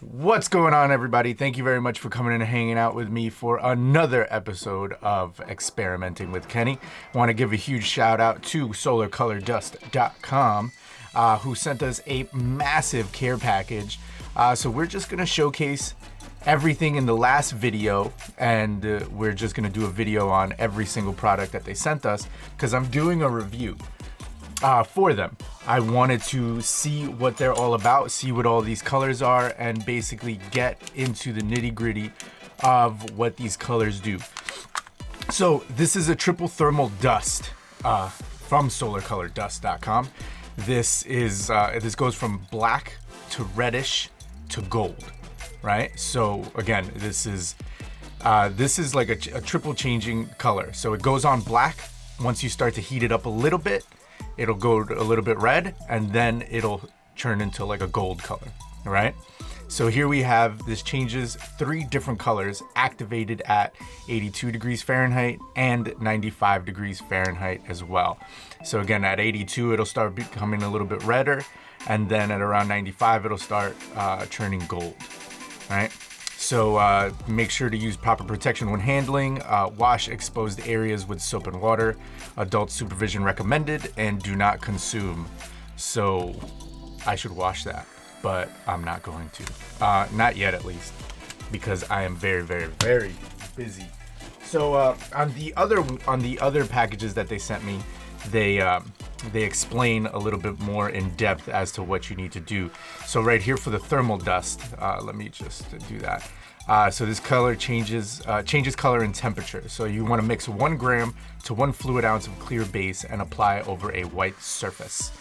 What's going on, everybody? Thank you very much for coming in and hanging out with me for another episode of Experimenting with Kenny. I want to give a huge shout out to SolarColorDust.com, who sent us a massive care package. So we're just going to showcase everything in the last video, and we're just going to do a video on every single product that they sent us because I'm doing a review for them. I wanted to see what they're all about, see what all these colors are, and basically get into the nitty-gritty of what these colors do. So this is a triple thermal dust from SolarColorDust.com. This goes from black to reddish to gold, right? So again, this is like a triple changing color. So it goes on black. Once you start to heat it up a little bit, it'll go a little bit red, and then it'll turn into like a gold color, all right? So here we have, this changes 3 different colors activated at 82 degrees Fahrenheit and 95 degrees Fahrenheit as well. So again, at 82, it'll start becoming a little bit redder, and then at around 95, it'll start turning gold, all right? So make sure to use proper protection when handling. Wash exposed areas with soap and water. Adult supervision recommended, and do not consume. So I should wash that, but I'm not going to. Not yet, at least, because I am very, very, very busy. So on the other packages that they sent me, they explain a little bit more in depth as to what you need to do. So right here for the thermal dust, let me just do that. So this color changes color and temperature. So you want to mix 1 gram to 1 fluid ounce of clear base and apply over a white surface.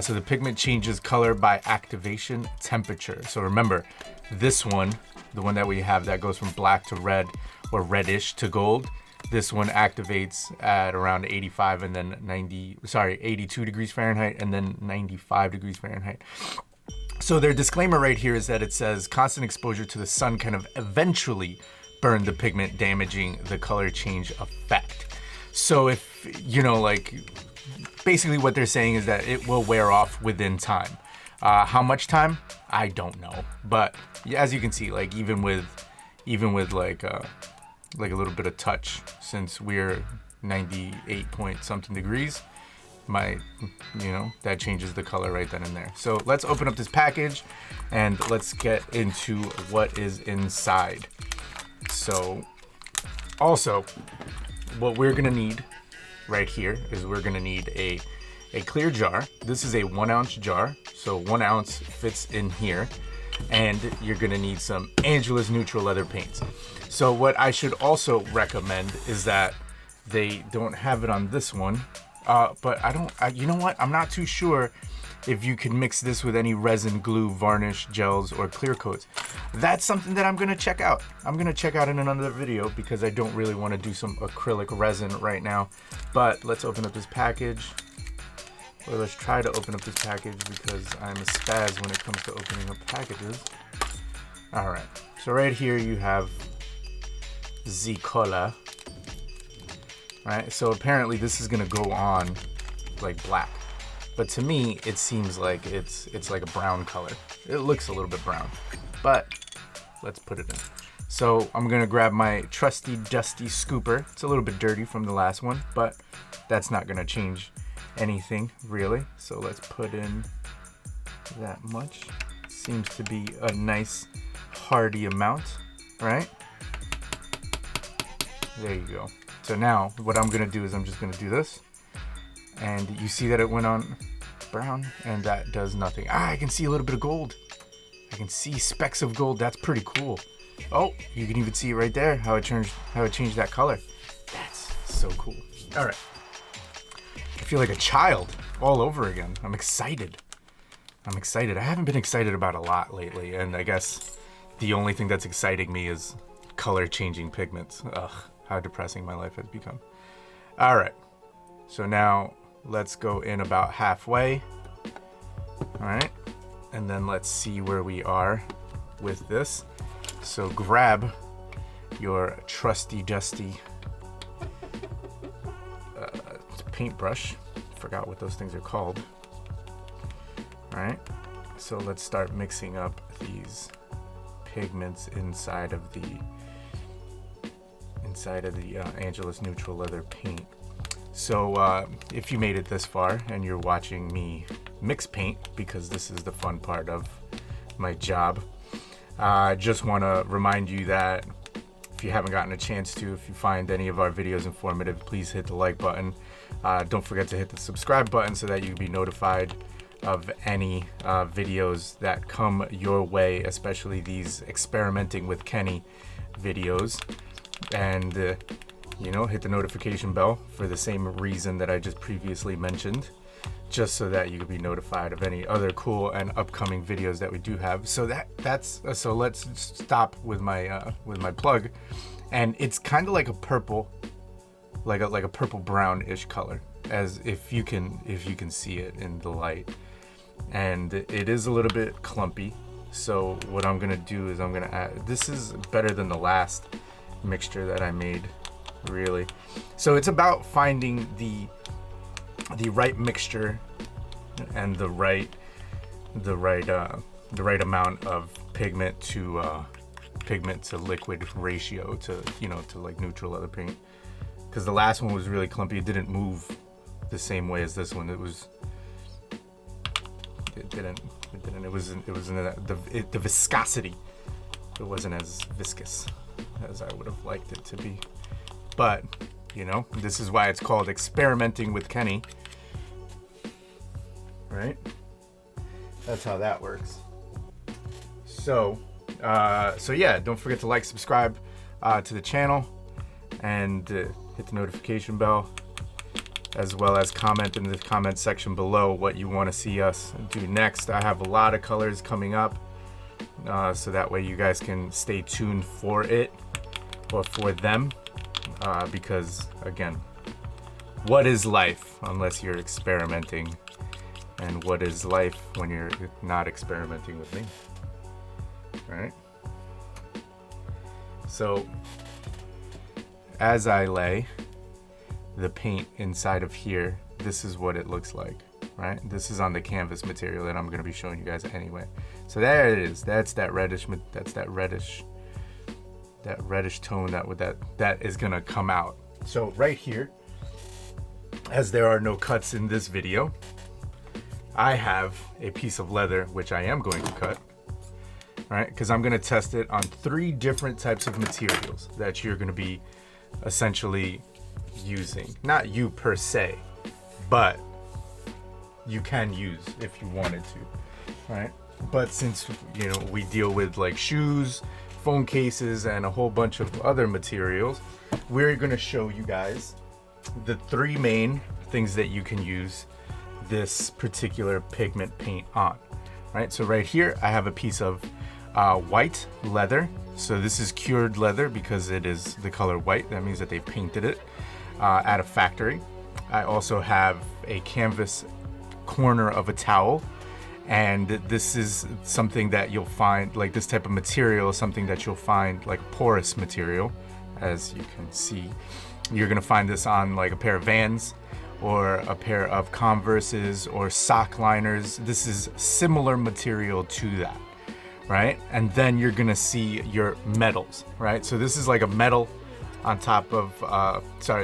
So the pigment changes color by activation temperature. So remember, this one, the one that we have that goes from black to red or reddish to gold, this one activates at around 85 and then 82 degrees Fahrenheit and then 95 degrees Fahrenheit. So their disclaimer right here is that it says constant exposure to the sun can eventually burn the pigment, damaging the color change effect. So if, like, basically what they're saying is that it will wear off within time. How much time? I don't know. But as you can see, like even with like a little bit of touch, since we're 98 point something degrees, that changes the color right then and there. So let's open up this package and let's get into what is inside. So also, what we're gonna need right here is we're gonna need a clear jar. This is a 1 ounce jar, so 1 ounce fits in here. And you're gonna need some Angelus neutral leather paints. So what I should also recommend is that they don't have it on this one, but you know what? I'm not too sure if you can mix this with any resin, glue, varnish, gels, or clear coats. That's something that I'm gonna check out. I'm gonna check out in another video because I don't really wanna do some acrylic resin right now. But let's open up this package. Or let's try to open up this package because I'm a spaz when it comes to opening up packages. All right, so right here you have the color. All right, so apparently this is gonna go on like black, but to me it seems like it's like a brown color. It looks a little bit brown, but let's put it in. So I'm gonna grab my trusty dusty scooper. It's a little bit dirty from the last one, but that's not gonna change anything really. So let's put in that much. Seems to be a nice hearty amount, right? There you go. So now what I'm gonna do is I'm just gonna do this, and you see that it went on brown, and that does nothing. I can see a little bit of gold. I can see specks of gold. That's pretty cool. Oh, you can even see it right there, how it changed that color. That's so cool. All right. I feel like a child all over again. I'm excited. I haven't been excited about a lot lately, and I guess the only thing that's exciting me is color changing pigments. Ugh, how depressing my life has become. All right, so now let's go in about halfway. All right, and then let's see where we are with this. So grab your trusty dusty paintbrush. Forgot what those things are called. All right, so let's start mixing up these pigments inside of the Angelus neutral leather paint. So if you made it this far and you're watching me mix paint, because this is the fun part of my job, I just want to remind you that if you haven't gotten a chance to, if you find any of our videos informative, please hit the like button. Don't forget to hit the subscribe button so that you'll be notified of any videos that come your way, especially these experimenting with Kenny videos. And you know, hit the notification bell for the same reason that I just previously mentioned, just so that you can be notified of any other cool and upcoming videos that we do have. So so let's stop with my plug. And it's kind of like a purple, like a purple brownish color, as if you can see it in the light. And it is a little bit clumpy. So what I'm gonna do is I'm gonna add, this is better than the last mixture that I made, really. So it's about finding the right mixture and the right amount of pigment to liquid ratio to, you know, to like neutral leather paint, because the last one was really clumpy. It didn't move the same way as this one. It wasn't the viscosity, it wasn't as viscous as I would have liked it to be. But you know, this is why it's called experimenting with Kenny, right? That's how that works. So yeah, don't forget to like, subscribe to the channel, and hit the notification bell, as well as comment in the comment section below what you want to see us do next. I have a lot of colors coming up, so that way you guys can stay tuned for it, or for them, because again, what is life unless you're experimenting? And what is life when you're not experimenting with me, right? So as I lay the paint inside of here, this is what it looks like, right? This is on the canvas material that I'm going to be showing you guys anyway. So there it is. That's that reddish tone that is going to come out. So right here, as there are no cuts in this video, I have a piece of leather which I am going to cut, right? Because I'm going to test it on 3 different types of materials that you're going to be essentially using. Not you per se, but you can use if you wanted to, right? But since, you know, we deal with like shoes, phone cases, and a whole bunch of other materials, we're going to show you guys the 3 main things that you can use this particular pigment paint on, right? So right here I have a piece of white leather. So this is cured leather because it is the color white. That means that they painted it at a factory. I also have a canvas corner of a towel, and this is something that you'll find, like this type of material is something that you'll find, like porous material. As you can see, you're gonna find this on like a pair of Vans or a pair of Converses or sock liners. This is similar material to that, right? And then you're gonna see your metals, right? So this is like a metal on top of,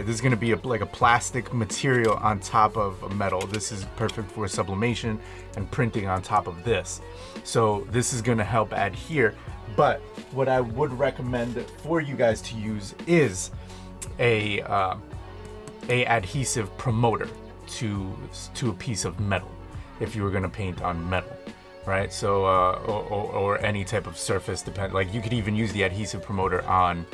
this is gonna be like a plastic material on top of a metal. This is perfect for sublimation and printing on top of this. So this is gonna help adhere. But what I would recommend for you guys to use is a adhesive promoter to a piece of metal, if you were going to paint on metal, right? So or any type of surface, like you could even use the adhesive promoter on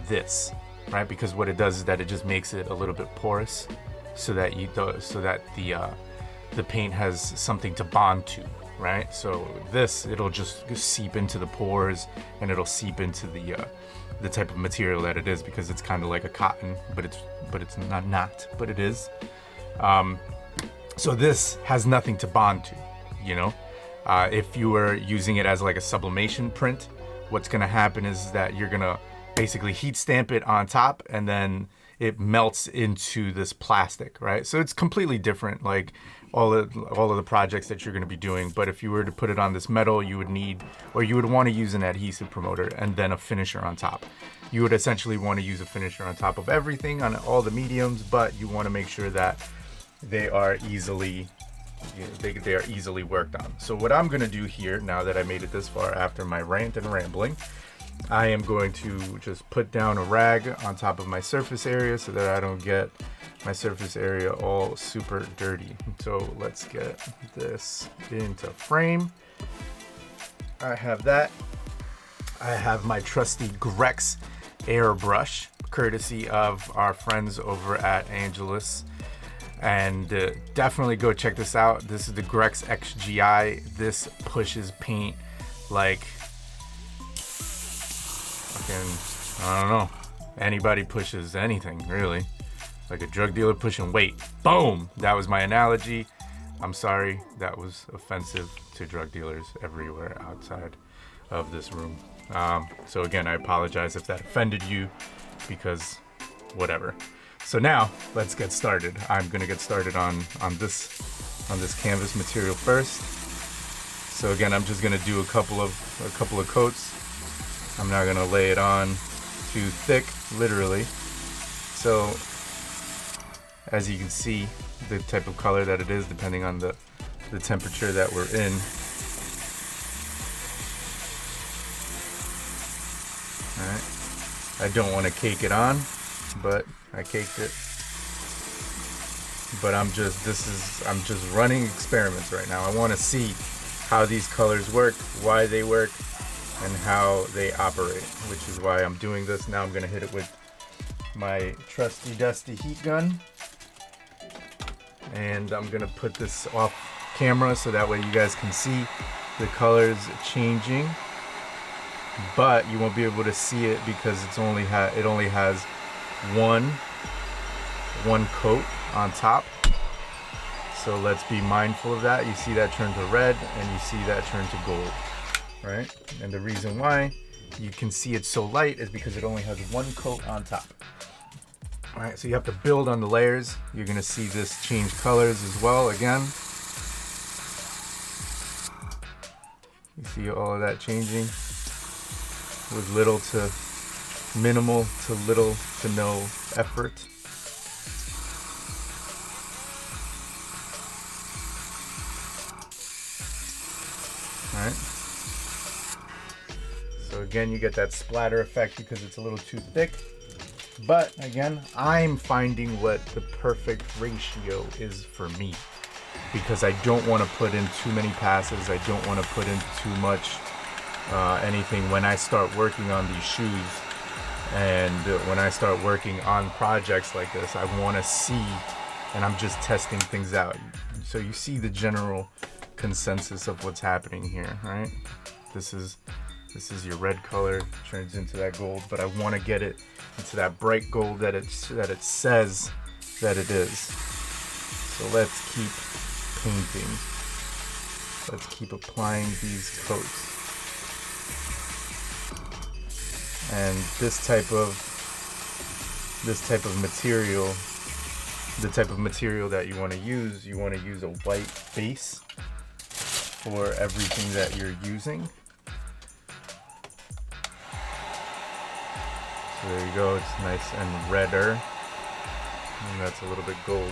this, right? Because what it does is that it just makes it a little bit porous, so that the paint has something to bond to, right? So it'll just seep into the pores, and it'll seep into the type of material that it is, because it's kind of like a cotton, but it's not, but it is. So this has nothing to bond to, you know. If you were using it as like a sublimation print, what's gonna happen is that you're gonna basically heat stamp it on top, and then it melts into this plastic, right? So it's completely different, like all of the projects that you're going to be doing. But if you were to put it on this metal, you would need, or you would want to use an adhesive promoter and then a finisher on top. You would essentially want to use a finisher on top of everything on all the mediums, but you want to make sure that they are easily they are easily worked on. So what I'm going to do here, now that I made it this far after my rant and rambling, I am going to just put down a rag on top of my surface area so that I don't get my surface area all super dirty. So let's get this into frame. I have that. I have my trusty Grex airbrush, courtesy of our friends over at Angelus. And definitely go check this out. This is the Grex XGI. This pushes paint like fucking, I don't know, anybody pushes anything, really. Like a drug dealer pushing weight. Boom! That was my analogy. I'm sorry, that was offensive to drug dealers everywhere outside of this room. So again, I apologize if that offended you, because whatever. So now let's get started. I'm gonna get started on this canvas material first. So again, I'm just gonna do a couple of coats. I'm not gonna lay it on too thick, literally. So as you can see, the type of color that it is, depending on the temperature that we're in. All right. I don't want to cake it on, but I caked it. But I'm just running experiments right now. I want to see how these colors work, why they work, and how they operate, which is why I'm doing this. Now I'm gonna hit it with my trusty dusty heat gun. And I'm gonna put this off camera so that way you guys can see the colors changing. But you won't be able to see it because it only has one coat on top. So let's be mindful of that. You see that turn to red and you see that turn to gold, right? And the reason why you can see it's so light is because it only has one coat on top. All right, so you have to build on the layers. You're gonna see this change colors as well again. You see all of that changing with minimal to little to no effort. All right. So again, you get that splatter effect because it's a little too thick. But again, I'm finding what the perfect ratio is for me, because I don't want to put in too many passes. I don't want to put in too much anything when I start working on these shoes. And when I start working on projects like this, I want to see, and I'm just testing things out. So you see the general consensus of what's happening here, right? This is your red color, turns into that gold, but I want to get it into that bright gold that it says that it is. So let's keep painting. Let's keep applying these coats. And this type of material, the type of material that you want to use a white base for everything that you're using. So there you go, it's nice and redder. And that's a little bit gold.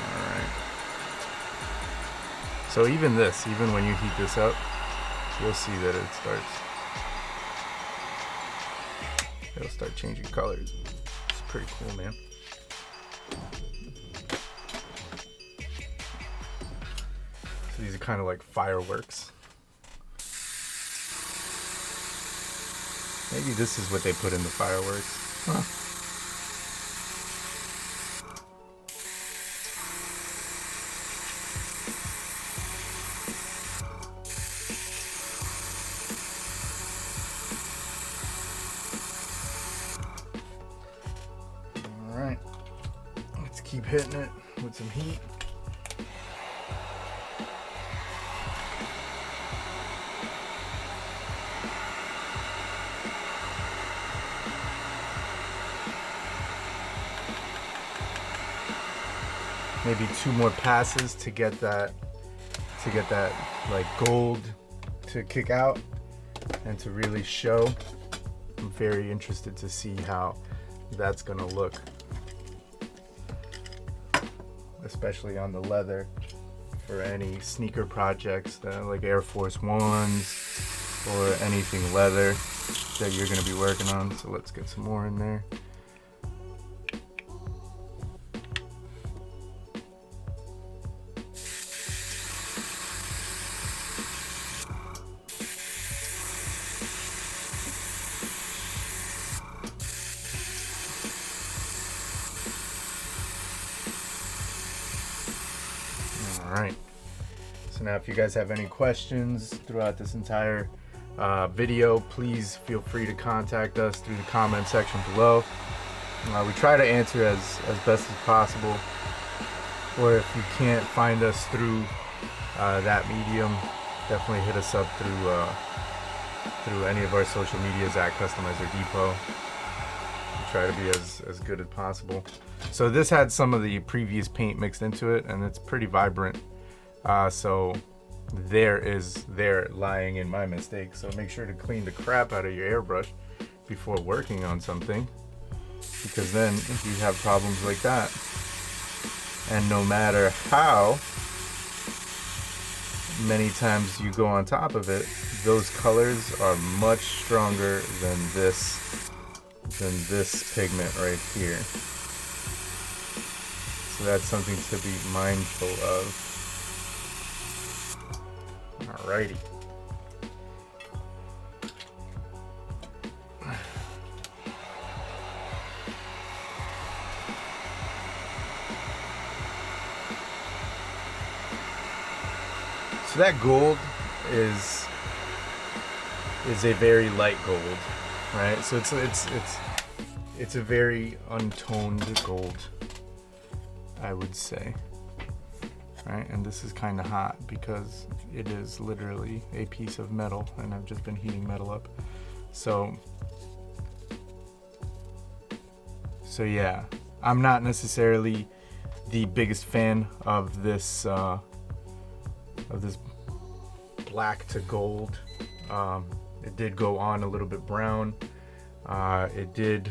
Alright. So even when you heat this up, you'll see that it'll start changing colors. It's pretty cool, man. So these are kind of like fireworks. Maybe this is what they put in the fireworks. Huh. All right, let's keep hitting it with some heat. maybe 2 more passes to get that like gold to kick out and to really show. I'm very interested to see how that's gonna look, especially on the leather for any sneaker projects like Air Force Ones or anything leather that you're gonna be working on. So let's get some more in there. Alright, so now if you guys have any questions throughout this entire video, please feel free to contact us through the comment section below. We try to answer as best as possible, or if you can't find us through that medium, definitely hit us up through any of our social medias at Customizer Depot. We try to be as good as possible. So this had some of the previous paint mixed into it, and it's pretty vibrant. So there lying in my mistake. So make sure to clean the crap out of your airbrush before working on something, because then you have problems like that. And no matter how many times you go on top of it, those colors are much stronger than this pigment right here. So that's something to be mindful of. Alrighty. So that gold is a very light gold, right? So it's a very untoned gold, I would say. Right, and this is kind of hot because it is literally a piece of metal, and I've just been heating metal up. So yeah, I'm not necessarily the biggest fan of this black to gold. It did go on a little bit brown. It did,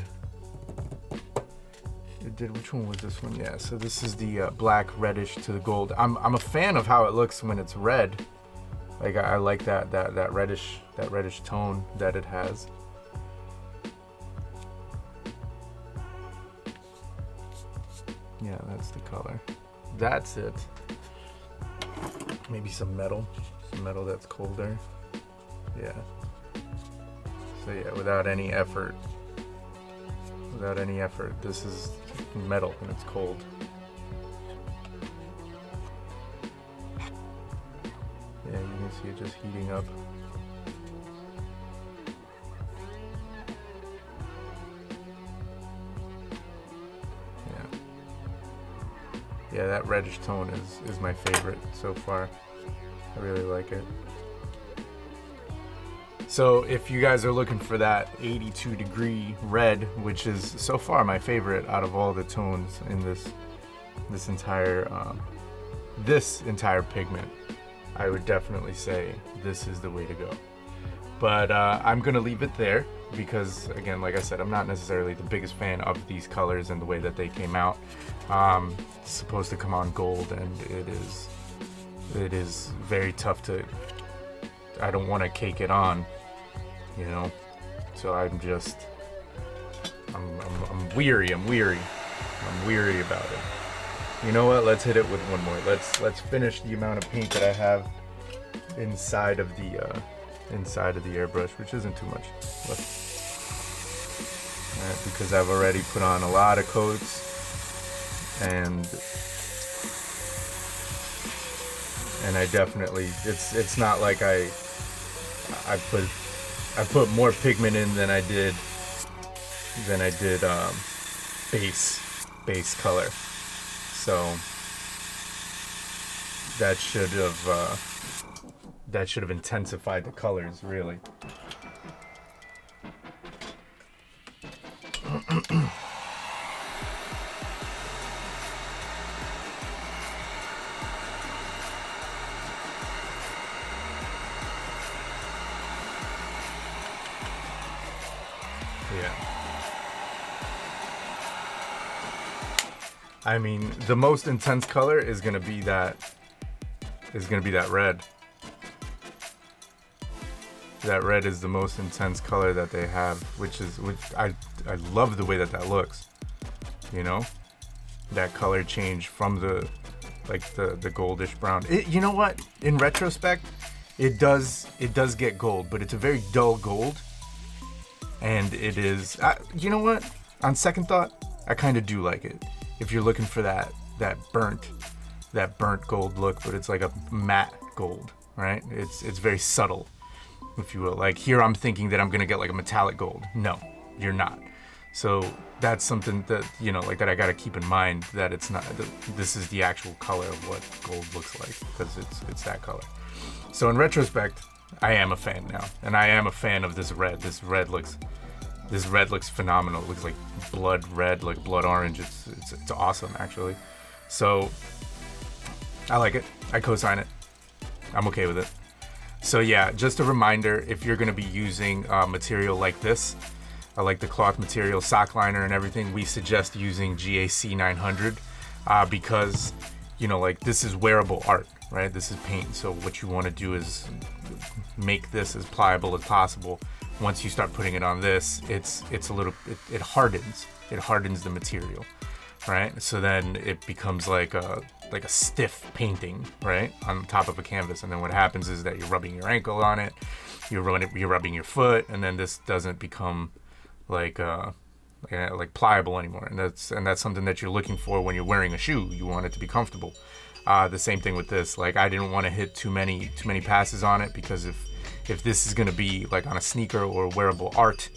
which one was this one? Yeah, so this is the black reddish to the gold. I'm a fan of how it looks when it's red. Like I like that reddish tone that it has. Yeah, that's the color. That's it. Maybe some metal that's colder. Yeah. So yeah, without any effort, this is metal and it's cold. Yeah, you can see it just heating up. Yeah, that reddish tone is my favorite so far. I really like it. So if you guys are looking for that 82-degree red, which is so far my favorite out of all the tones in this entire pigment, I would definitely say this is the way to go. But I'm gonna leave it there because, again, like I said, I'm not necessarily the biggest fan of these colors and the way that they came out. It's supposed to come on gold, and it is very tough to. I don't want to cake it on, you know. So I'm weary. I'm weary about it. You know what? Let's hit it with one more. Let's finish the amount of paint that I have inside of the airbrush, which isn't too much left. All right, because I've already put on a lot of coats, and I definitely, it's not like I put more pigment in than I did base color. So that should have intensified the colors, really. I mean, the most intense color is gonna be that red. That red is the most intense color that they have, which I love the way that looks. You know, that color change from the goldish brown. You know what? In retrospect, it does get gold, but it's a very dull gold. And it is, you know what? On second thought, I kind of do like it. If you're looking for that burnt gold look, but it's like a matte gold, right? It's very subtle, if you will. Like here, I'm thinking that I'm gonna get like a metallic gold. No, you're not. So that's something that, you know, like that I gotta keep in mind, that it's not, this is the actual color of what gold looks like, because it's that color. So in retrospect, I am a fan now, and I am a fan of this red. This red looks phenomenal. It looks like blood red, like blood orange. It's awesome, actually. So I like it. I co-sign it. I'm okay with it. So yeah, just a reminder, if you're gonna be using material like this, like the cloth material, sock liner and everything, we suggest using GAC 900 because, you know, like this is wearable art, right? This is paint. So what you want to do is make this as pliable as possible. Once you start putting it on this, it hardens. It hardens the material, right? So then it becomes like a stiff painting, right, on top of a canvas. And then what happens is that you're rubbing your ankle on it, you're rubbing your foot, and then this doesn't become like pliable anymore. And that's something that you're looking for when you're wearing a shoe. You want it to be comfortable. The same thing with this. Like I didn't want to hit too many passes on it, because if this is going to be like on a sneaker or wearable art,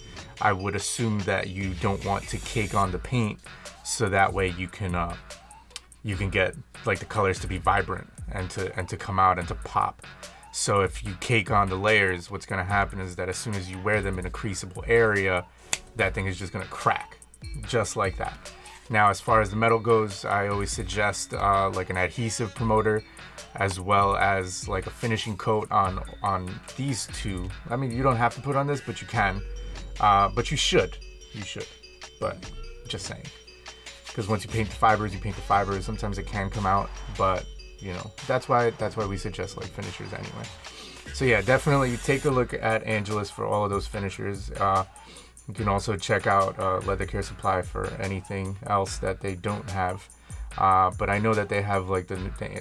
I would assume that you don't want to cake on the paint, so that way you can get like the colors to be vibrant and to come out and to pop. So if you cake on the layers, what's going to happen is that as soon as you wear them in a creasable area, that thing is just going to crack, just like that. Now, as far as the metal goes, I always suggest like an adhesive promoter, as well as like a finishing coat on these two. I mean, you don't have to put on this, but you can. But you should. But just saying. Because once you paint the fibers, sometimes it can come out. But, you know, that's why we suggest like finishers anyway. So yeah, definitely take a look at Angelus for all of those finishers. You can also check out Leather Care Supply for anything else that they don't have. But I know that they have like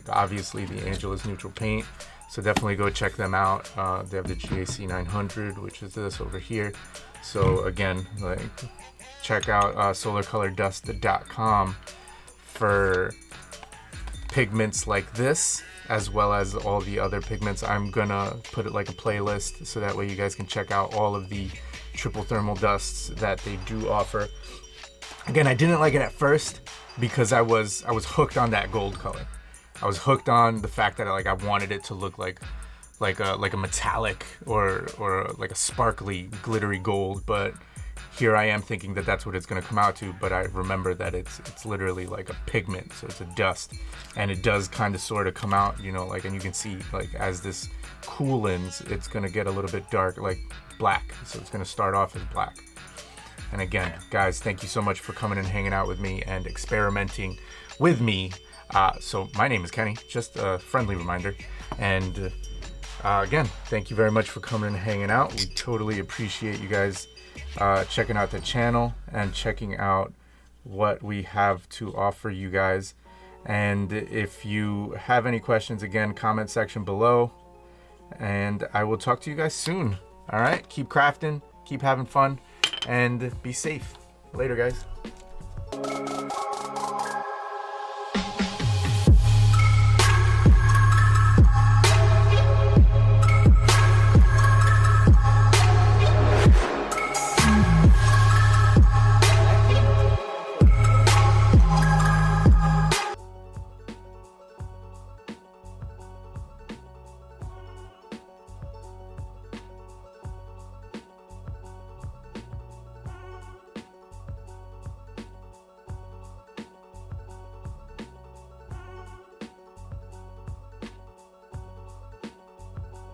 obviously the Angelus neutral paint. So definitely go check them out. They have the GAC 900, which is this over here. So again, like check out SolarColorDust.com for pigments like this, as well as all the other pigments. I'm gonna put it like a playlist, so that way you guys can check out all of the triple thermal dusts that they do offer. Again, I didn't like it at first because I was hooked on that gold color. I was hooked on the fact that I wanted it to look like a metallic or like a sparkly, glittery gold. But here I am thinking that that's what it's going to come out to. But I remember that it's literally like a pigment, so it's a dust, and it does kind of sort of come out, you know, like, and you can see like as this coolens, it's going to get a little bit dark, like black. So it's going to start off as black. And again, guys, thank you so much for coming and hanging out with me and experimenting with me. So my name is Kenny, just a friendly reminder. And again, thank you very much for coming and hanging out. We totally appreciate you guys checking out the channel and checking out what we have to offer you guys. And if you have any questions, again, comment section below. And I will talk to you guys soon. All right, keep crafting, keep having fun, and be safe. Later, guys.